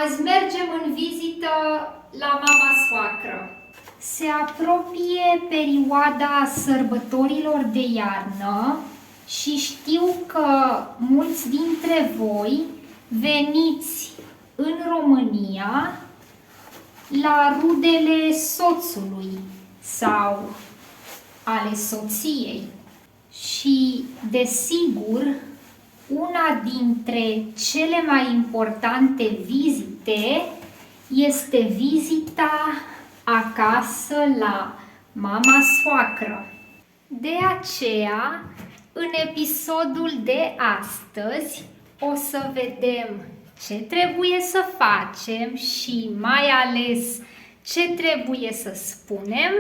Azi mergem în vizită la mama soacră. Se apropie perioada sărbătorilor de iarnă și știu că mulți dintre voi veniți în România la rudele soțului sau ale soției. Și, desigur, una dintre cele mai importante vizite este vizita acasă la mama soacră. De aceea, în episodul de astăzi, o să vedem ce trebuie să facem și mai ales ce trebuie să spunem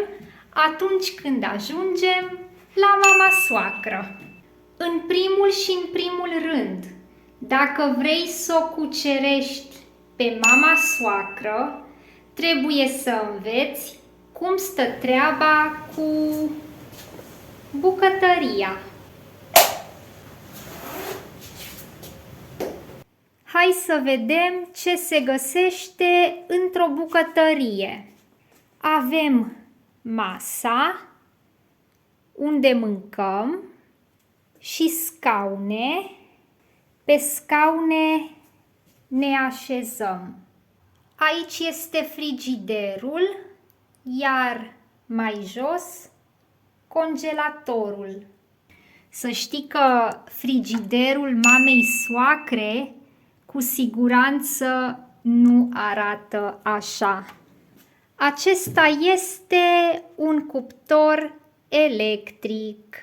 atunci când ajungem la mama soacră. În primul și în primul rând, dacă vrei să o cucerești pe mama soacră, trebuie să înveți cum stă treaba cu bucătăria. Hai să vedem ce se găsește într-o bucătărie. Avem masa unde mâncăm și scaune. Pe scaune ne așezăm. Aici este frigiderul, iar mai jos congelatorul. Să știi că frigiderul mamei soacre cu siguranță nu arată așa. Acesta este un cuptor electric.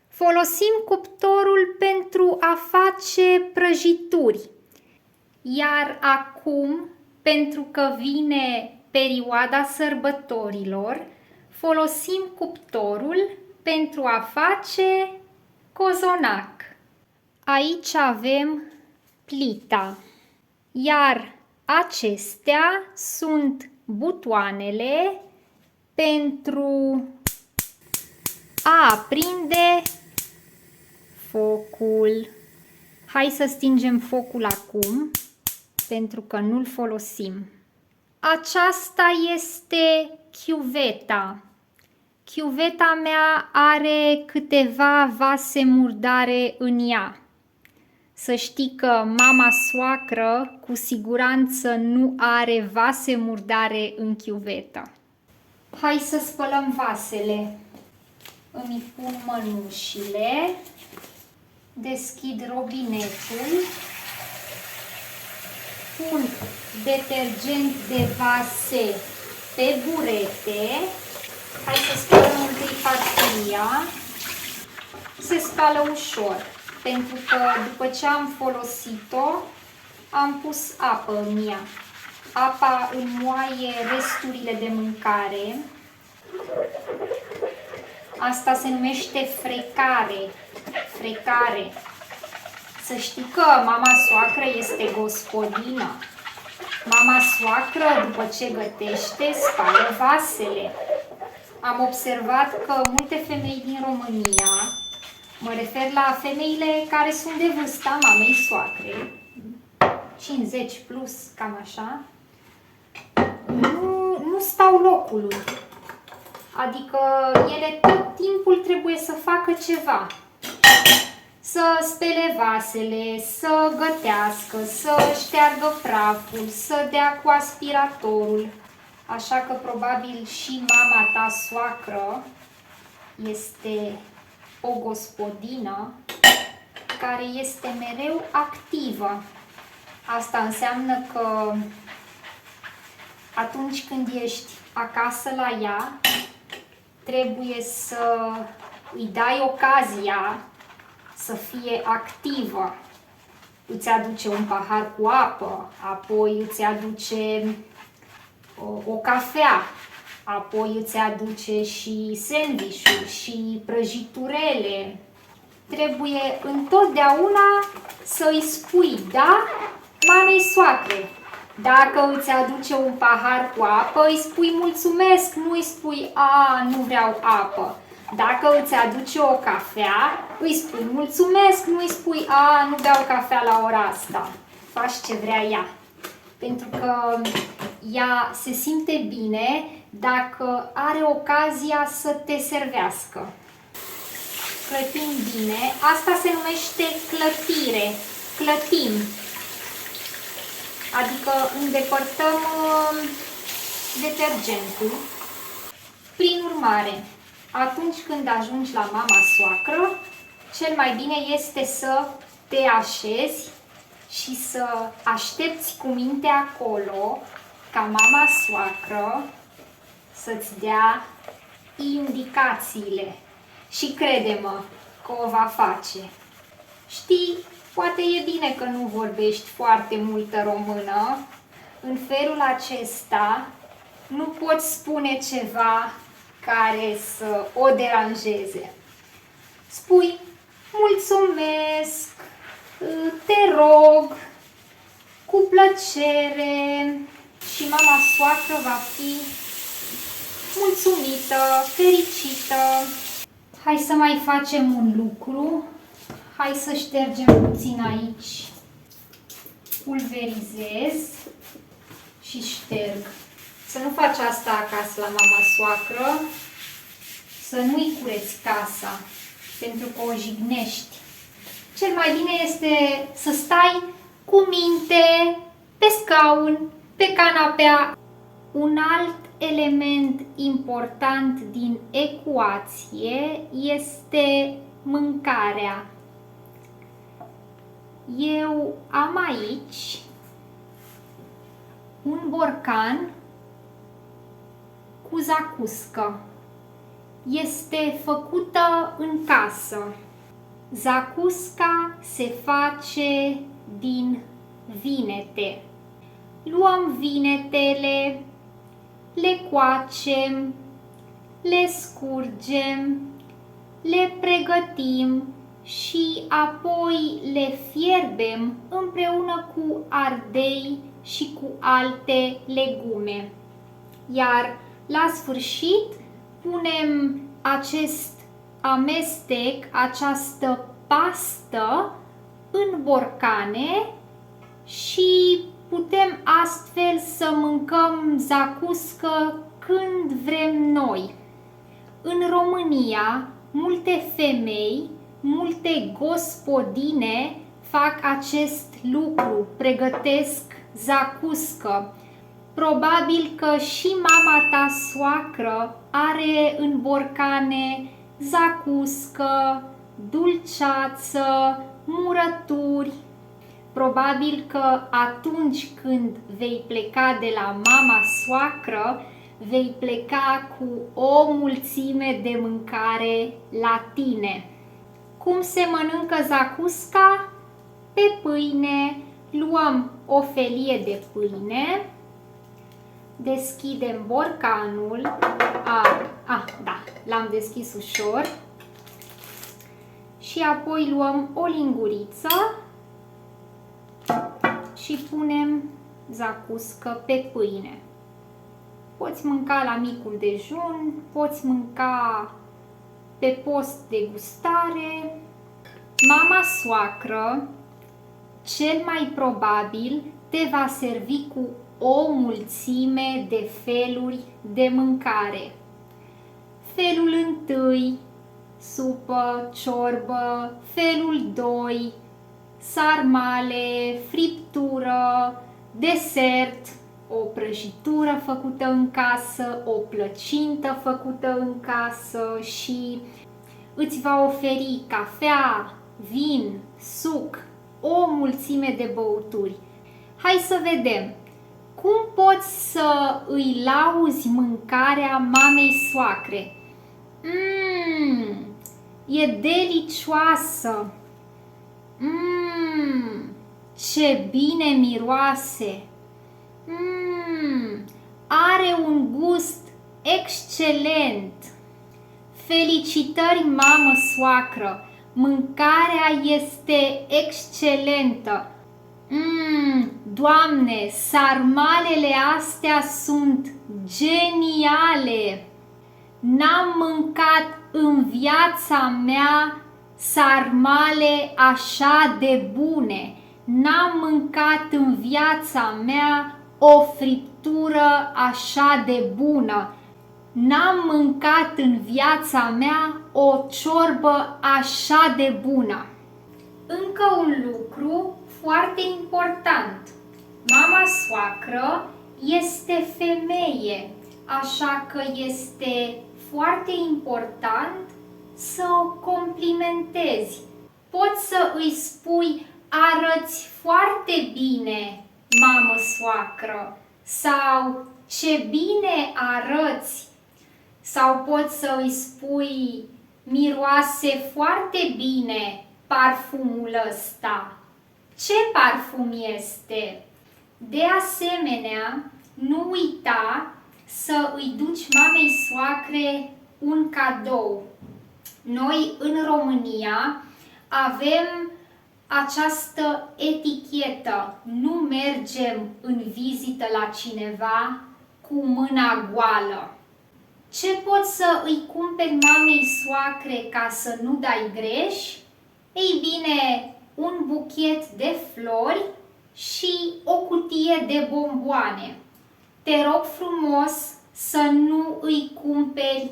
Folosim cuptorul pentru a face prăjituri. Iar acum, pentru că vine perioada sărbătorilor, folosim cuptorul pentru a face cozonac. Aici avem plita, iar acestea sunt butoanele pentru a aprinde focul. Hai să stingem focul acum, pentru că nu-l folosim. Aceasta este chiuveta. Chiuveta mea are câteva vase murdare în ea. Să știi că mama soacră cu siguranță nu are vase murdare în chiuvetă. Hai să spălăm vasele. Îmi pun mănușile, deschid robinetul, pun detergent de vase pe burete. Hai să spălăm întâi farfuria. Se spală ușor, pentru că după ce am folosit-o, am pus apă în ea. Apa înmoaie resturile de mâncare. Asta se numește frecare. Frecare. Să știi că mama soacră este gospodină. Mama soacră, după ce gătește, spală vasele. Am observat că multe femei din România, mă refer la femeile care sunt de vârsta mamei soacre, 50 plus, cam așa, nu stau locului. Adică ele tot timpul trebuie să facă ceva. Să spele vasele, să gătească, să șteargă praful, să dea cu aspiratorul. Așa că probabil și mama ta soacră este o gospodină care este mereu activă. Asta înseamnă că atunci când ești acasă la ea, trebuie să îi dai ocazia să fie activă. Îți aduce un pahar cu apă, apoi îți aduce o cafea, apoi îți aduce și sandwich-uri și prăjiturele. Trebuie întotdeauna să îi spui da mamei soacre. Dacă îți aduce un pahar cu apă, îi spui mulțumesc, nu îi spui a, nu vreau apă. Dacă îți aduce o cafea, îi spui mulțumesc, nu îi spui a, nu beau cafea la ora asta. Faci ce vrea ea. pentru că ea se simte bine dacă are ocazia să te servească. Clătim bine. Asta se numește clătire. Clătim. Adică îndepărtăm detergentul. Prin urmare, atunci când ajungi la mama soacră, cel mai bine este să te așezi și să aștepți cu minte acolo ca mama soacră să-ți dea indicațiile. Și crede-mă că o va face. Știi, poate e bine că nu vorbești foarte multă română. În felul acesta nu poți spune ceva care să o deranjeze. Spui mulțumesc, te rog, cu plăcere și mama soacră va fi mulțumită, fericită. Hai să mai facem un lucru. Hai să ștergem puțin aici. Pulverizez și șterg. Să nu faci asta acasă la mama soacră. Să nu-i cureți casa, pentru că o jignești. Cel mai bine este să stai cu minte pe scaun, pe canapea. Un alt element important din ecuație este mâncarea. Eu am aici un borcan cu zacuscă. Este făcută în casă. Zacusca se face din vinete. Luăm vinetele, le coacem, le scurgem, le pregătim și apoi le fierbem împreună cu ardei și cu alte legume. Iar la sfârșit punem acest amestec, această pastă în borcane și putem astfel să mâncăm zacuscă când vrem noi. În România, multe femei, multe gospodine fac acest lucru, pregătesc zacuscă. Probabil că și mama ta soacră are în borcane zacuscă, dulceață, murături. Probabil că atunci când vei pleca de la mama soacră, vei pleca cu o mulțime de mâncare la tine. Cum se mănâncă zacusca? Pe pâine. Luăm o felie de pâine, deschidem borcanul, da, l-am deschis ușor, și apoi luăm o linguriță și punem zacuscă pe pâine. Poți mânca la micul dejun, poți mânca pe post de gustare. Mama soacră cel mai probabil te va servi cu o mulțime de feluri de mâncare. Felul 1, supă, ciorbă, felul 2, sarmale, friptură, desert, o prăjitură făcută în casă, o plăcintă făcută în casă și îți va oferi cafea, vin, suc, o mulțime de băuturi. Hai să vedem! Cum poți să îi lauzi mâncarea mamei soacre? E delicioasă! Ce bine miroase! Are un gust excelent! Felicitări, mamă soacră! Mâncarea este excelentă! Doamne, sarmalele astea sunt geniale! N-am mâncat în viața mea sarmale așa de bune! N-am mâncat în viața mea o friptură așa de bună. N-am mâncat în viața mea o ciorbă așa de bună. Încă un lucru foarte important. Mama soacră este femeie, așa că este foarte important să o complimentezi. Poți să îi spui: arăți foarte bine, mamă soacră, sau ce bine arăți, sau poți să îi spui: miroase foarte bine parfumul ăsta. Ce parfum este? De asemenea, nu uita să îi duci mamei soacre un cadou. Noi în România avem această etichetă: nu mergem în vizită la cineva cu mâna goală. Ce poți să îi cumperi mamei soacre ca să nu dai greș? Ei bine, un buchet de flori și o cutie de bomboane. Te rog frumos să nu îi cumperi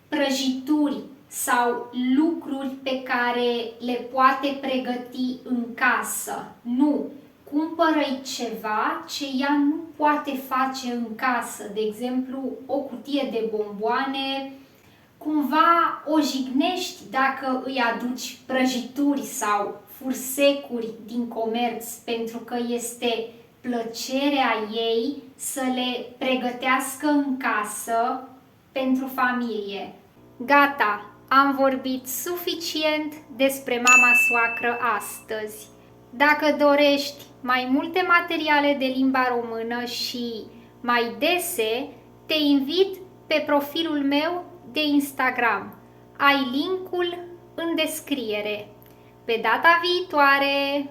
prăjituri sau lucruri pe care le poate pregăti în casă. Nu! Cumpără-i ceva ce ea nu poate face în casă. De exemplu, o cutie de bomboane. Cumva o jignești dacă îi aduci prăjituri sau fursecuri din comerț, pentru că este plăcerea ei să le pregătească în casă pentru familie. Gata, am vorbit suficient despre mama soacră astăzi. Dacă dorești mai multe materiale de limba română și mai dese, te invit pe profilul meu de Instagram. Ai linkul în descriere. Pe data viitoare!